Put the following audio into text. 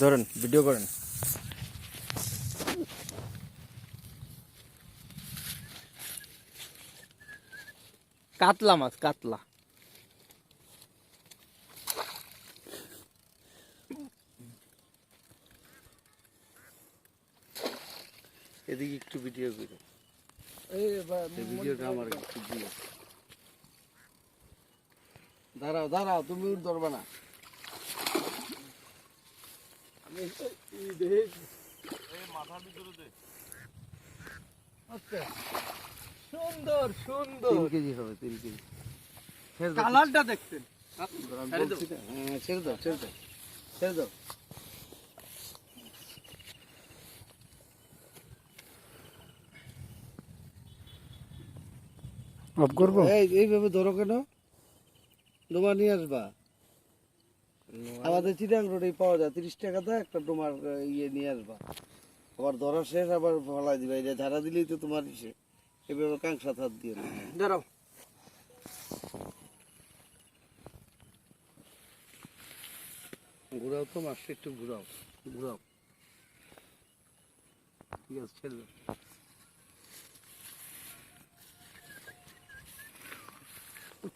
ধরেন, ভিডিও করেন। কাতলা মাছ, কাতলা। এদিকে একটু ভিডিও করে এই ভিডিওটা আমার একটু দিও। দাঁড়াও দাঁড়াও, তুমি ধরবা না। সুন্দর সুন্দর 3 কেজি হবে, 3 কেজি। কালারটা দেখতেন। হ্যাঁ, ছেড়ে দাও ছেড়ে দাও ছেড়ে দাও। অফ করবো? এইভাবে ধরো কেন? ডোমা নিয়ে আসবা। আমাদের চিটাং রোডে পাওয়া যায়, 30 টাকা দেয় একটা ডোমার ইয়ে নিয়ে আসবা। আবার ধরা শেষ আবার ফলাই দিবা। এটা ঝাড়া দিলেই তো তোমার ইসে। এভাবে কাংসা হাত দিয়ে না। দাঁড়াও। ঘুরাও তো মাছটা, একটু ঘুরাও ঘুরাও। ঠিক আছে, ছেড়ে দাও।